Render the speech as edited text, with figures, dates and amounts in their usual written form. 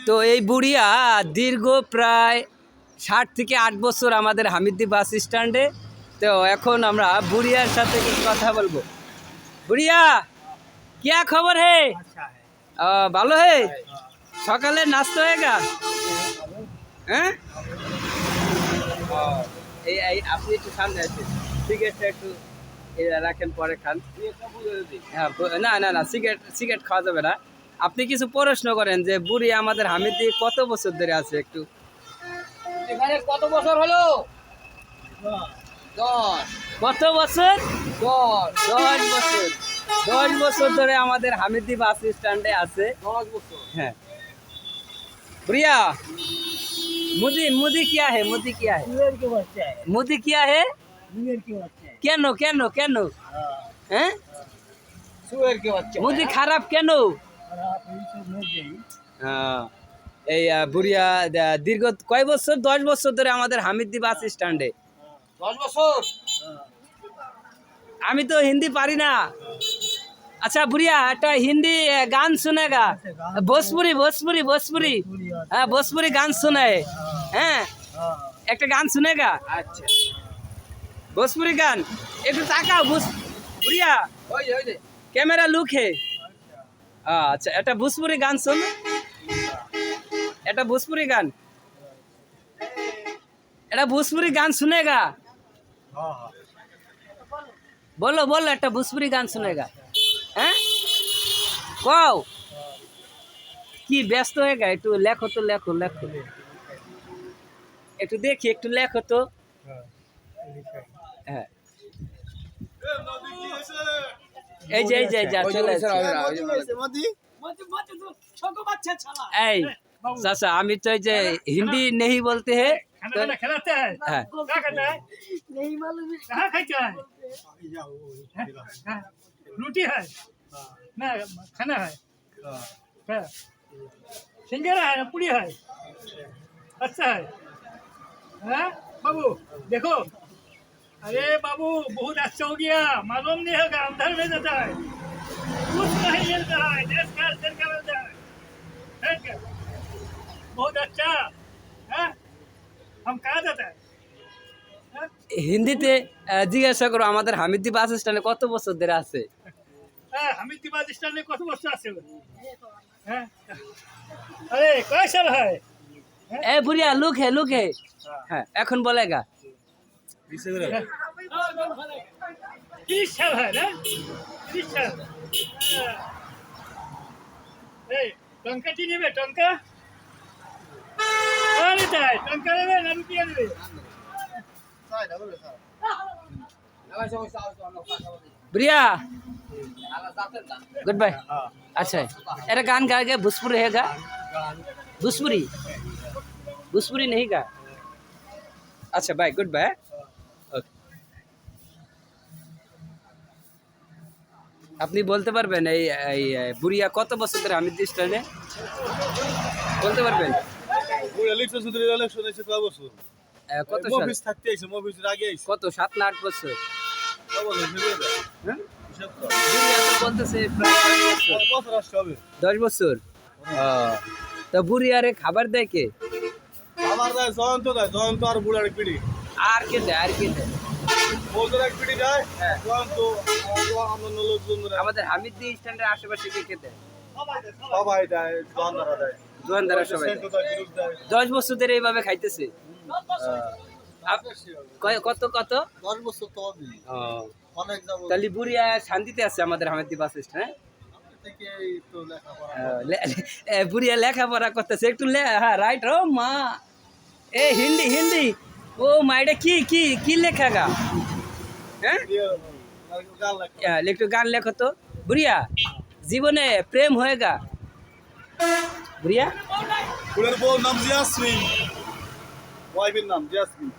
তো এই বুড়িয়া দীর্ঘ প্রায় 7 থেকে 8 বছর আমাদের হামিদ্দি বাস স্ট্যান্ডে। তো এখন আমরা বুড়িয়ার সাথে কিছু কথা বলবো। বুড়িয়া क्या खबर है? ভালো হে? সকালে নাস্তা হয়ে গা? হ্যাঁ এই আপনি একটু সামনে আছেন, সিগারেটটা একটু রাখেন, পরে খান। হ্যাঁ না না না, সিগারেট খাওয়া যাবে না। আপনি কিছু প্রশ্ন করেন যে বুড়ি আমাদের হামিদি কত বছর ধরে আছে একটু। এখানে কত বছর হলো? 10 কত বছর? 10 10 বছর। 10 বছর ধরে আমাদের হামিদি বাস স্ট্যান্ডে আছে। 10 বছর। হ্যাঁ बुढ़िया, मोदी मोदी क्या है? मोदी क्या है? सुअर के बच्चा है, मोदी क्या है? सुअर के बच्चा है। কেন কেন কেন? হ্যাঁ सुअर के बच्चा মোদি খারাপ কেন? और आप यही सब मर जाइए। হ্যাঁ, এই বুড়িয়া দীর্ঘ কয় বছর? 10 বছর ধরে আমাদের হামিদি বাস স্ট্যান্ডে। 10 বছর। আমি তো হিন্দি পারি না। अच्छा बुढ़िया একটা হিন্দি গান শুনেগা? भोजपुरी भोजपुरी भोजपुरी, हाँ भोजपुरी गान सुनाए। হ্যাঁ একটা গান শুনেগা? আচ্ছা भोजपुरी गान একটু তাকাও। बुढ़िया ওই যে ওই যে कैमरा लुक है। अच्छा এটা भोजपुरी गान सुन, এটা भोजपुरी गान, এটা भोजपुरी गान सुनेगा? हां हां बोलो बोलो একটা भोजपुरी गान सुनेगा? হ্যাঁ কও কি ব্যস্ত হয়ে গা? একটু লেখো তো, লেখো লেখো, একটু দেখি, একটু লেখো তো। হ্যাঁ এই যে যা চলে এই চাচা, আমি তো এই যে হিন্দি নেই বলতে হে खाना वाना खिलाते हैं? হ্যাঁ क्या करता है? नहीं मालूम है। कहाँ खाते हैं? हाँ, रोटी है ना, खाना है क्या? सिंगरा है ना, पूरी है? अच्छा है। हाँ बाबू देखो, अरे बाबू बहुत अच्छा हो गया, मालूम नहीं होगा अंदर में जाता है, कुछ नहीं मिलता है, देश का मिलता है। ठीक है? बहुत अच्छा है। हम कहाँ जाता है? हाँ? হিন্দিতে জিজ্ঞাসা করো আমাদের হামিদি বাস স্ট্যান্ডে কত বছর ধরে আছে। हाँ, हमीद बाज स्टैंड में कौन बच्चा से हैं? अरे कौन साल है? এ বুড়িয়া লুক হে। হ্যাঁ এখন বলেগা। 30 साल है ना? 30 साल। ए, टंका चीनी में टंका? कहाँ लेता है? टंका ले ना रुपया ले? बुढ़िया गुड बाय। अच्छा अरे गान गा के भोजपुरी है गा? भोजपुरी भोजपुरी नहीं गा? अच्छा बाय, गुड बाय। আপনি বলতে পারবেন এই বুড়িয়া কত বছর ধরে হামিদ স্ট্যান্ডে? বলতে পারবেন? কত সাল? কত 7 না 8 বছর? হ্যাঁ? বুড়িয়া তো বলতেছে প্রায় 10 বছর। তো বুড়িয়ারে খাবার দেয় কে? আর কে দেয়? আর কে দেয়? আমাদের হামিদ স্ট্যান্ডের আশেপাশে কে দেয়? দোকানদাররা সবাই দেয়। 10 বছর ধরে এইভাবে খাইতেছে। কত কত? 10 বছর তো হবে। অনেক যাব তাহলে বুড়িয়া শান্তিতে আছে আমাদের হামিদ বাস স্ট্যান্ড। থেকে তো লেখাপড়া বুড়িয়া লেখাপড়া করতেছে একটু। হ্যাঁ রাইট। ও মা এ হিন্দি হিন্দি ও মা, এটা কি কি কি লেখা গা? হ্যাঁ একটু গান লেখো তো। বুড়িয়া জীবনে প্রেম হয়েগা? বুড়িয়া ফুলের বউ নাম জিয়াসমিন, ওয়াইফের নাম জিয়াসমিন।